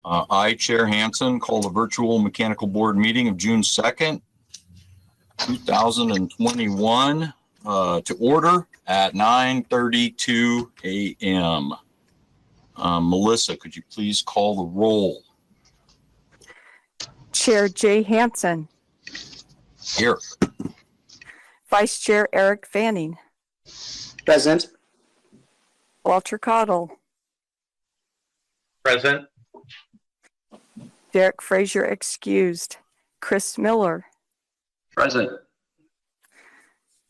I, Chair Hansen, call the virtual mechanical board meeting of June 2nd, 2021 to order at 9:32 a.m. Melissa, could you please call the roll? Chair Jay Hansen. Here. Vice Chair Eric Fanning. Present. Walter Cottle. Present. Derek Frazier excused. Chris Miller. Present.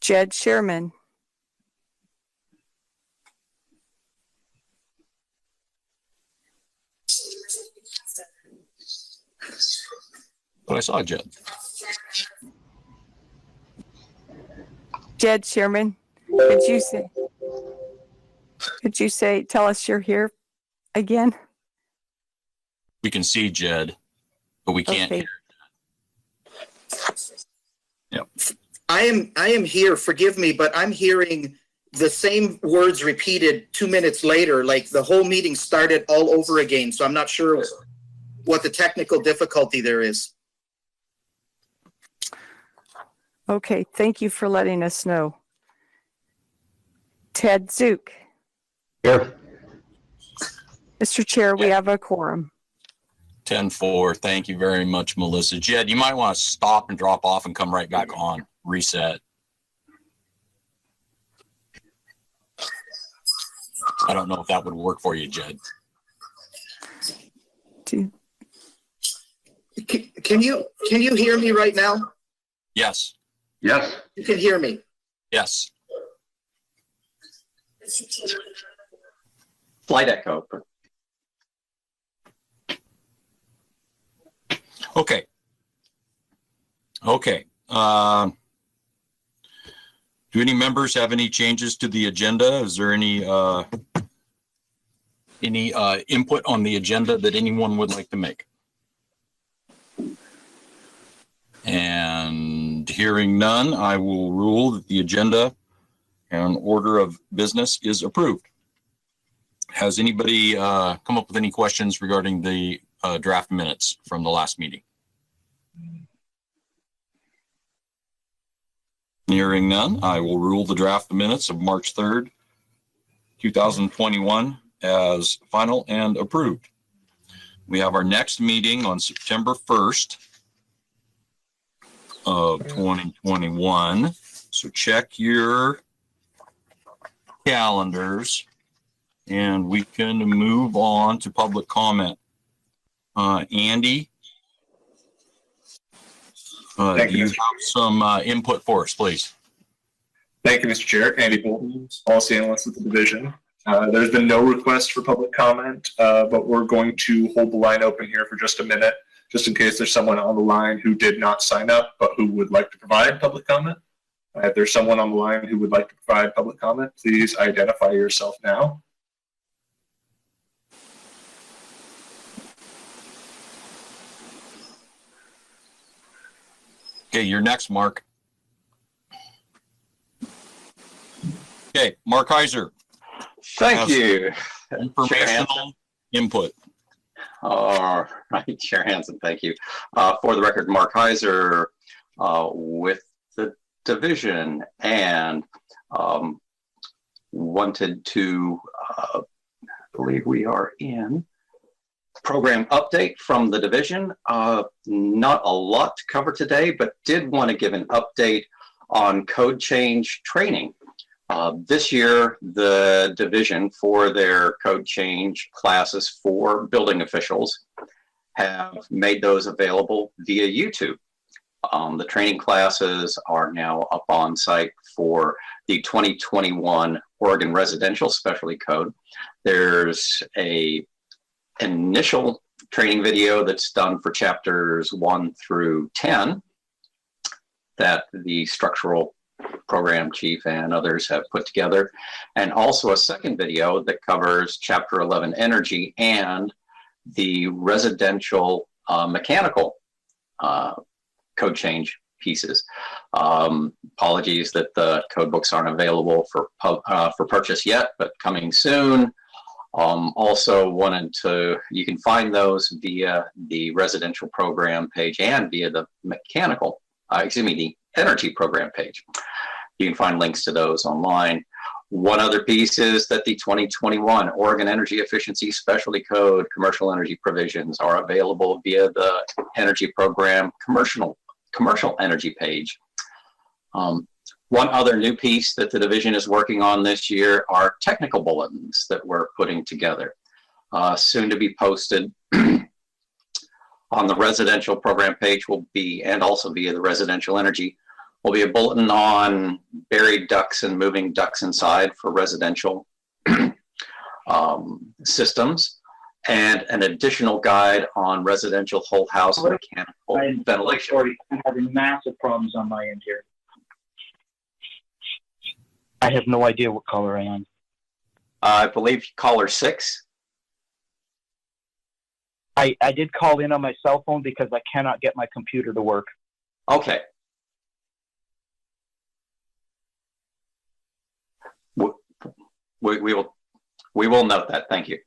Jed Sherman. Oh, I saw Jed. Jed Sherman, could you say, tell us you're here again? We can see Jed, but we can't hear. Yep. I am here. Forgive me, but I'm hearing the same words repeated 2 minutes later, like the whole meeting started all over again. So I'm not sure what the technical difficulty there is. Okay, thank you for letting us know. Ted Zook. Here. Mr. Chair, we have a quorum. 10-4. Thank you very much, Melissa. Jed, you might want to stop and drop off and come right back on. Reset. I don't know if that would work for you, Jed. Can you hear me right now? Yes. Yes. You can hear me. Yes. Flight echo. Okay. Okay. Do any members have any changes to the agenda? Is there any input on the agenda that anyone would like to make? And hearing none, I will rule that the agenda and order of business is approved. Has anybody come up with any questions regarding the draft minutes from the last meeting? Hearing none, I will rule the draft minutes of March 3rd, 2021 as final and approved. We have our next meeting on September 1st of 2021. So check your calendars and we can move on to public comment. Andy, do you have some input for us, please? Thank you, Mr. Chair. Andy Bolton, Policy Analyst at the Division. There's been no request for public comment, but we're going to hold the line open here for just a minute, just in case there's someone on the line who did not sign up, but who would like to provide public comment. If there's someone on the line who would like to provide public comment, please identify yourself now. Okay, you're next, Mark. Okay, Mark Heizer. Thank you. Informational input. All right, Chair Hansen, thank you. For the record, Mark Heizer with the division, and wanted to believe we are in program update from the division. Not a lot to cover today, but did want to give an update on code change training. This year, the division for their code change classes for building officials have made those available via YouTube. The training classes are now up on site for the 2021 Oregon Residential Specialty Code. There's a initial training video that's done for chapters 1 through 10 that the structural program chief and others have put together, and also a second video that covers chapter 11 energy and the residential mechanical code change pieces. Apologies that the code books aren't available for purchase yet, but coming soon. Also wanted to, you can find those via the residential program page and via the the energy program page. You can find links to those online. One other piece is that the 2021 Oregon Energy Efficiency Specialty Code commercial energy provisions are available via the energy program commercial energy page. One other new piece that the division is working on this year are technical bulletins that we're putting together, soon to be posted on the residential program page will be, and also via the residential energy, will be a bulletin on buried ducts and moving ducts inside for residential systems, and an additional guide on residential whole house mechanical ventilation. I'm having massive problems on my end here. I have no idea what color I am. I believe caller 6. I did call in on my cell phone because I cannot get my computer to work. Okay. We will note that. Thank you.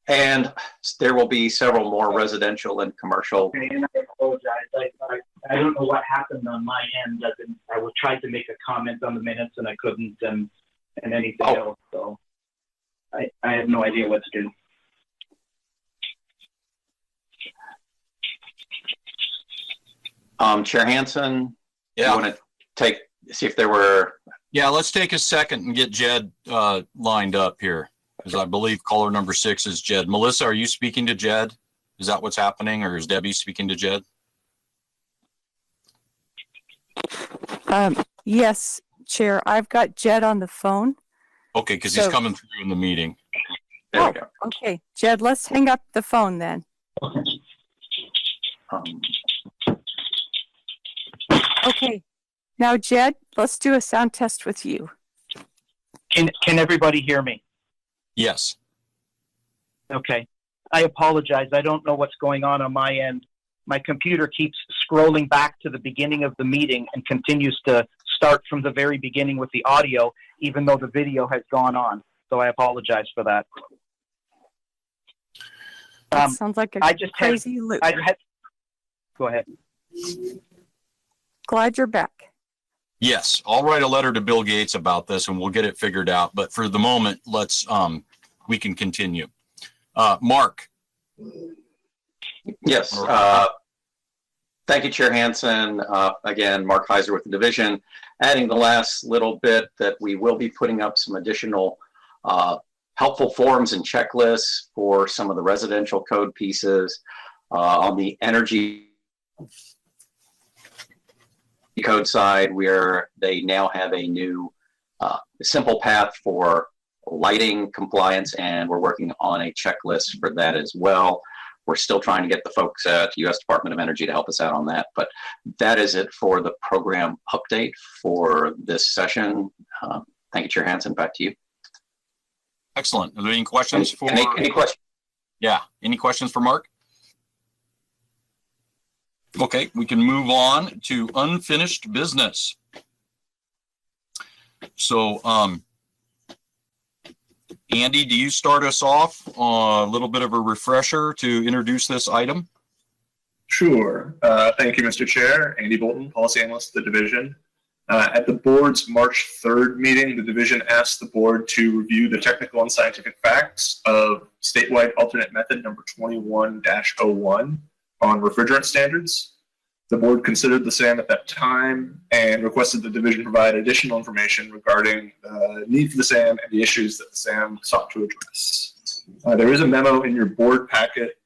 And there will be several more residential and commercial. Okay, and I apologize. I don't know what happened on my end. I tried to make a comment on the minutes and I couldn't, and anything else. So I have no idea what to do. Chair Hansen, Yeah. you want to see if there were. Yeah, let's take a second and get Jed lined up here, because I believe caller number 6 is Jed. Melissa, are you speaking to Jed? Is that what's happening, or is Debbie speaking to Jed? Yes, Chair. I've got Jed on the phone. Okay, because he's coming through in the meeting. There we go. Okay, Jed, let's hang up the phone then. Okay. Now, Jed, let's do a sound test with you. Can everybody hear me? Yes. Okay. I apologize. I don't know what's going on my end. My computer keeps scrolling back to the beginning of the meeting and continues to start from the very beginning with the audio, even though the video has gone on. So I apologize for that. That sounds like a crazy loop. Go ahead. Glad you're back. Yes, I'll write a letter to Bill Gates about this and we'll get it figured out. But for the moment, let's we can continue. Mark. Yes. Thank you, Chair Hansen. Again, Mark Heizer with the division. Adding the last little bit that we will be putting up some additional helpful forms and checklists for some of the residential code pieces on the energy code side, where they now have a new simple path for lighting compliance, and we're working on a checklist for that as well. We're still trying to get the folks at U.S. Department of Energy to help us out on that, but that is it for the program update for this session. Thank you, Chair Hansen. Back to you. Excellent. Are there any questions for? Any questions? Yeah. Any questions for Mark? Okay, we can move on to unfinished business. So, Andy, do you start us off on a little bit of a refresher to introduce this item? Sure. Thank you, Mr. Chair. Andy Bolton, Policy Analyst at the Division. At the board's March 3rd meeting, the division asked the board to review the technical and scientific facts of Statewide Alternate Method number 21-01 on refrigerant standards. The board considered the SAM at that time and requested the division provide additional information regarding the need for the SAM and the issues that the SAM sought to address. There is a memo in your board packet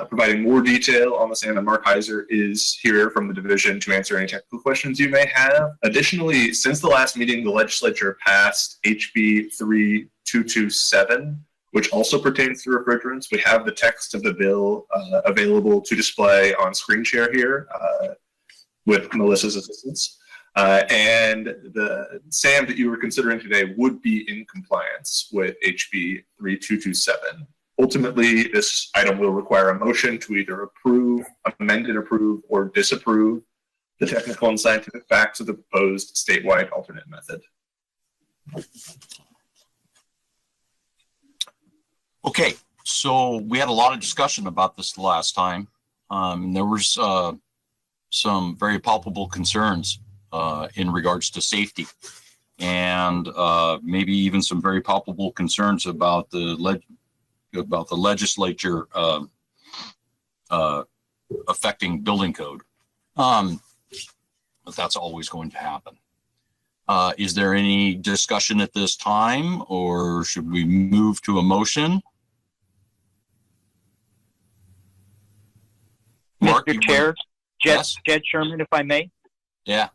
providing more detail on the SAM, and Mark Heizer is here from the division to answer any technical questions you may have. Additionally, since the last meeting, the legislature passed HB 3227, which also pertains to refrigerants. We have the text of the bill available to display on screen share here with Melissa's assistance. And the SAM that you were considering today would be in compliance with HB 3227. Ultimately, this item will require a motion to either approve, amend and approve, or disapprove the technical and scientific facts of the proposed statewide alternate method. Okay, so we had a lot of discussion about this the last time. And there was some very palpable concerns in regards to safety, and maybe even some very palpable concerns about the legislature affecting building code. But that's always going to happen. Is there any discussion at this time, or should we move to a motion? Mark, Mr. Chair, Yes? Jed Sherman, if I may. Yeah.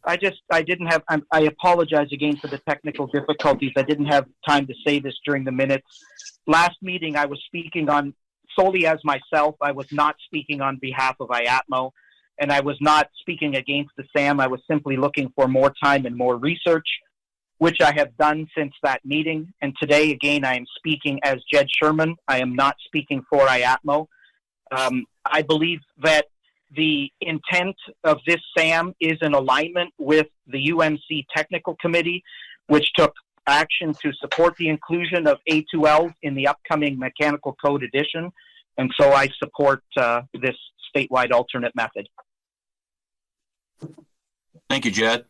I didn't have, I apologize again for the technical difficulties. I didn't have time to say this during the minutes. Last meeting, I was speaking on solely as myself. I was not speaking on behalf of IATMO, and I was not speaking against the SAM. I was simply looking for more time and more research, which I have done since that meeting. And today, again, I am speaking as Jed Sherman. I am not speaking for IATMO. I believe that the intent of this SAM is in alignment with the UMC Technical Committee, which took action to support the inclusion of A2Ls in the upcoming Mechanical Code edition. And so I support this statewide alternate method. Thank you, Jed.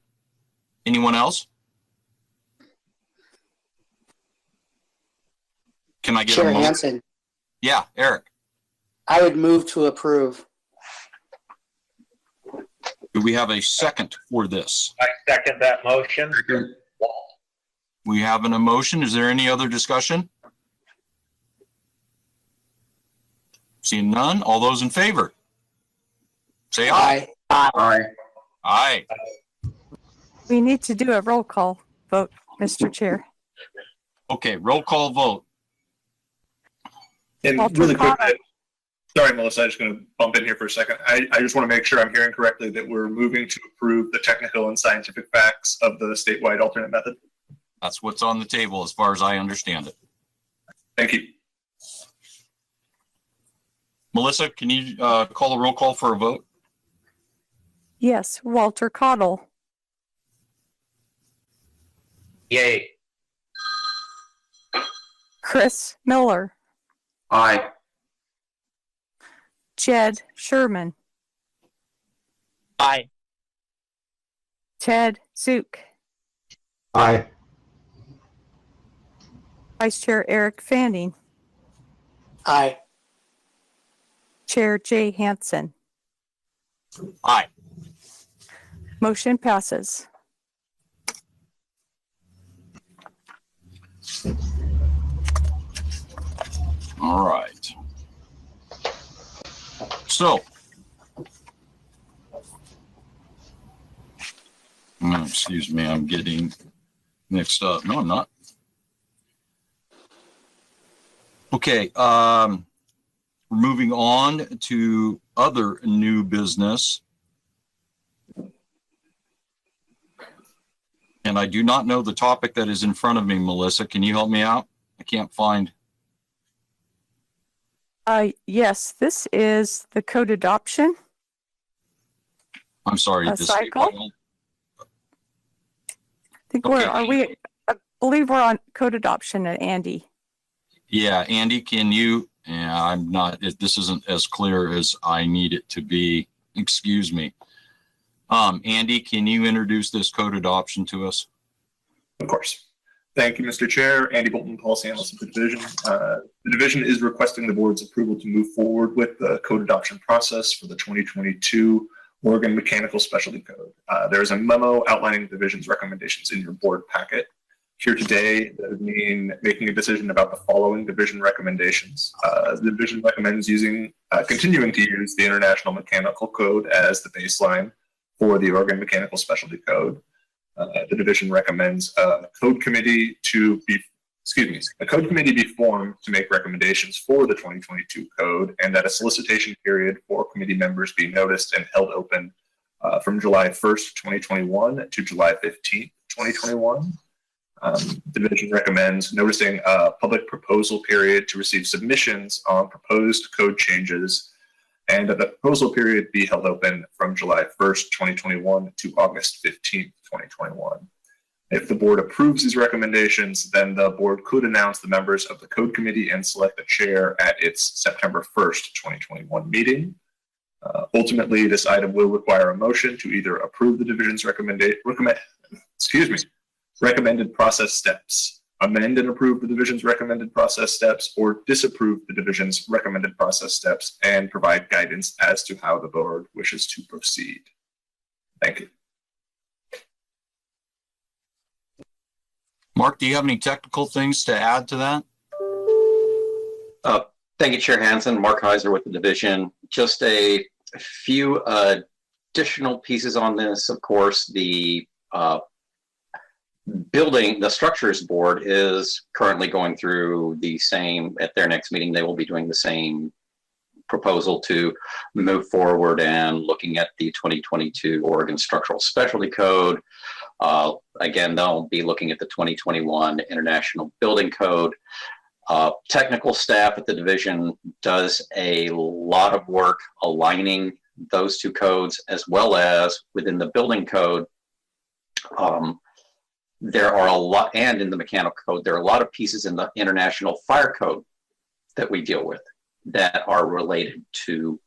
Anyone else? Can I get Chair a motion? Hansen, Yeah, Eric. I would move to approve. Do we have a second for this? I second that motion. We have an emotion. Is there any other discussion? Seeing none, all those in favor? Say aye. Aye. Aye. We need to do a roll call vote, Mr. Chair. Okay, roll call vote. And Walter really quick, Connor. sorry, Melissa, I'm just going to bump in here for a second. I just want to make sure I'm hearing correctly that we're moving to approve the technical and scientific facts of the statewide alternate method. That's what's on the table as far as I understand it. Thank you. Melissa, can you call a roll call for a vote? Yes, Walter Cottle, Yay. Chris Miller, Aye. Jed Sherman, Aye. Ted Zook, Aye. Vice Chair Eric Fanning, Aye. Chair Jay Hansen. Aye. Motion passes. All right. So, excuse me, I'm getting mixed up. No, I'm not. Okay, we're moving on to other new business. And I do not know the topic that is in front of me, Melissa. Can you help me out? I can't find. Yes, this is the code adoption. I'm sorry. A cycle? I believe we're on code adoption at Andy. Yeah, Andy, can you? Yeah, I'm not. This isn't as clear as I need it to be. Excuse me. Andy, can you introduce this code adoption to us? Of course. Thank you, Mr. Chair. Andy Bolton, Policy Analyst of the Division. The Division is requesting the Board's approval to move forward with the code adoption process for the 2022 Oregon Mechanical Specialty Code. There is a memo outlining the Division's recommendations in your Board packet. Here today, that would mean making a decision about the following Division recommendations. The Division recommends continuing to use the International Mechanical Code as the baseline for the Oregon Mechanical Specialty Code. The Division recommends a code committee be formed to make recommendations for the 2022 code, and that a solicitation period for committee members be noticed and held open from July 1st, 2021 to July 15th, 2021. Division recommends noticing a public proposal period to receive submissions on proposed code changes, and that the proposal period be held open from July 1st, 2021 to August 15th, 2021. If the board approves these recommendations, then the board could announce the members of the code committee and select a chair at its September 1st, 2021 meeting. Ultimately, this item will require a motion to either approve the division's recommended process steps, amend and approve the division's recommended process steps, or disapprove the division's recommended process steps and provide guidance as to how the board wishes to proceed. Thank you. Mark, do you have any technical things to add to that? Thank you, Chair Hansen. Mark Heizer with the division. Just a few additional pieces on this. Of course, the structures board is currently going through the same, at their next meeting, they will be doing the same proposal to move forward and looking at the 2022 Oregon Structural Specialty Code. Again, they'll be looking at the 2021 International Building Code. Technical staff at the division does a lot of work aligning those two codes, as well as within the building code. There are a lot, and in the mechanical code, there are a lot of pieces in the International Fire Code that we deal with that are related to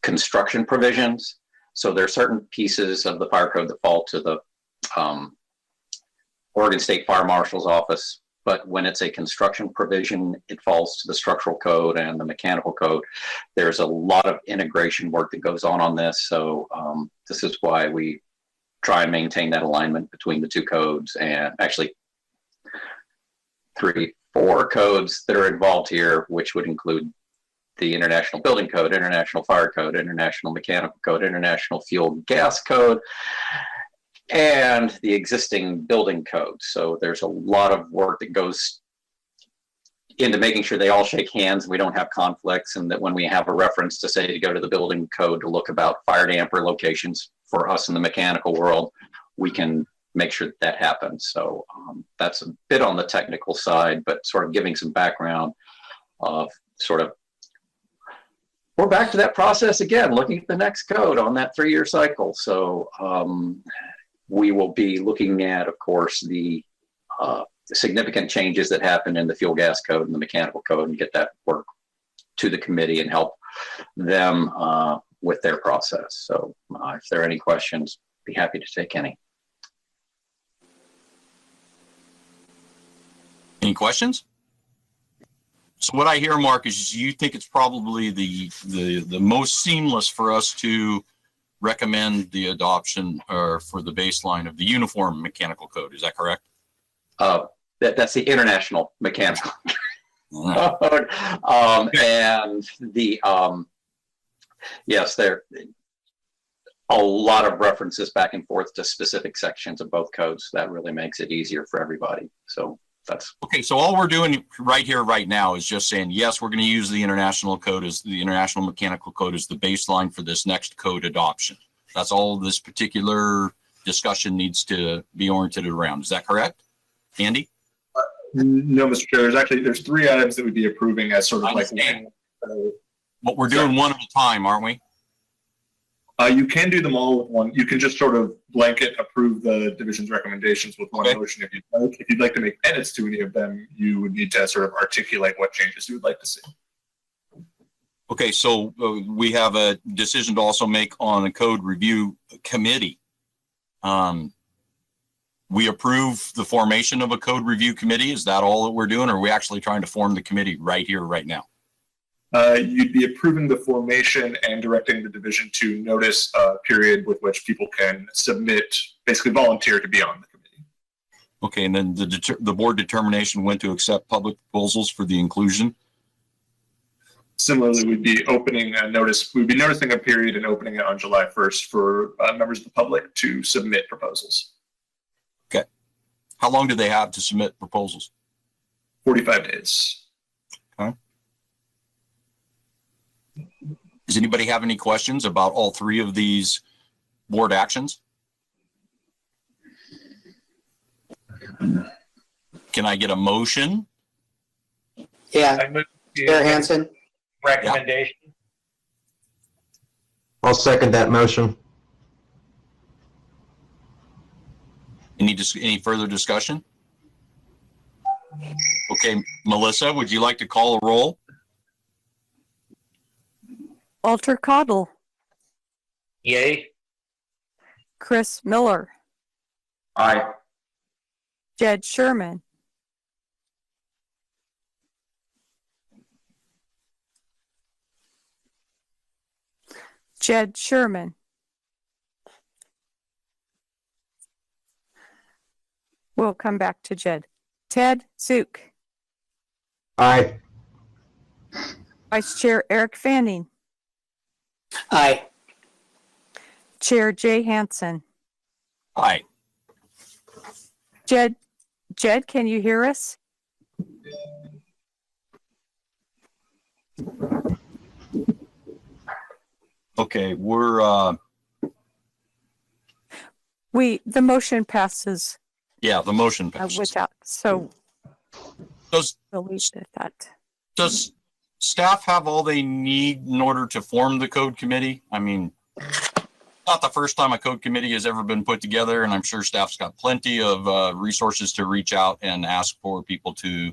construction provisions. So there are certain pieces of the fire code that fall to the Oregon State Fire Marshal's office, but when it's a construction provision, it falls to the structural code and the mechanical code. There's a lot of integration work that goes on this. So this is why we try and maintain that alignment between the two codes, and actually 4 codes that are involved here, which would include the International Building Code, International Fire Code, International Mechanical Code, International Fuel Gas Code, and the existing building code. So there's a lot of work that goes into making sure they all shake hands, we don't have conflicts, and that when we have a reference to say to go to the building code to look about fire damper locations for us in the mechanical world, we can make sure that happens. So that's a bit on the technical side, but sort of giving some background of we're back to that process again, looking at the next code on that 3-year cycle. So we will be looking at, of course, the significant changes that happen in the fuel gas code and the mechanical code, and get that work to the committee and help them with their process. So if there are any questions, be happy to take any. Any questions? So what I hear, Mark, is you think it's probably the most seamless for us to recommend the adoption or for the baseline of the uniform mechanical code. Is that correct? That's the international mechanical. And the yes, there a lot of references back and forth to specific sections of both codes. That really makes it easier for everybody. So that's okay. So all we're doing right here, right now, is just saying, yes, we're going to use the international code as the international mechanical code as the baseline for this next code adoption. That's all this particular discussion needs to be oriented around. Is that correct, Andy? No, Mr. Chair. There's 3 items that we'd be approving as sort of like one. But we're doing one at a time, aren't we? You can do them all with one. You can just sort of blanket approve the division's recommendations with one motion if you'd like. If you'd like to make edits to any of them, you would need to sort of articulate what changes you would like to see. Okay, so we have a decision to also make on a code review committee. We approve the formation of a code review committee. Is that all that we're doing, or are we actually trying to form the committee right here, right now? You'd be approving the formation and directing the division to notice a period with which people can submit, basically volunteer to be on the committee. Okay, and then the board determination when to accept public proposals for the inclusion. Similarly, we'd be opening a notice. We'd be noticing a period and opening it on July 1st for members of the public to submit proposals. Okay. How long do they have to submit proposals? 45 days. Okay. Does anybody have any questions about all 3 of these board actions? Can I get a motion? Yeah, Chair Hansen. Recommendation. I'll second that motion. Any further discussion? Okay, Melissa, would you like to call a roll? Walter Cottle, Yay. Chris Miller, Aye. Jed Sherman, Jed Sherman, we'll come back to Jed. Ted Zook, Aye. Vice Chair Eric Fanning, Aye. Chair Jay Hansen. Aye. Jed, can you hear us? Okay, The motion passes yeah, the motion passes. without, so Does we'll leave it at that. Does staff have all they need in order to form the code committee? I mean, not the first time a code committee has ever been put together, and I'm sure staff's got plenty of resources to reach out and ask for people to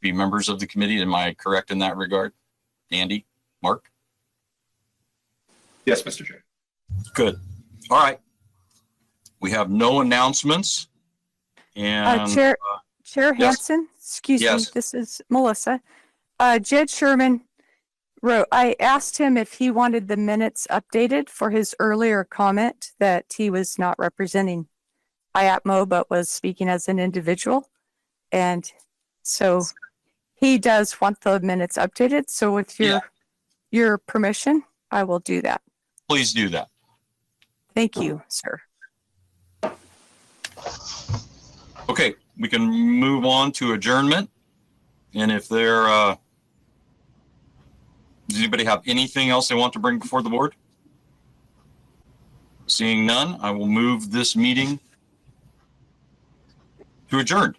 be members of the committee. Am I correct in that regard? Andy, Mark? Yes, Mr. Chair. Good. All right. We have no announcements. And Chair yes. Hansen, excuse me, Yes. this is Melissa. Jed Sherman wrote, I asked him if he wanted the minutes updated for his earlier comment that he was not representing IAPMO, but was speaking as an individual. And so he does want the minutes updated. So with your permission, I will do that. Please do that. Thank you, sir. Okay, we can move on to adjournment. And if does anybody have anything else they want to bring before the board? Seeing none, I will move this meeting to adjourned.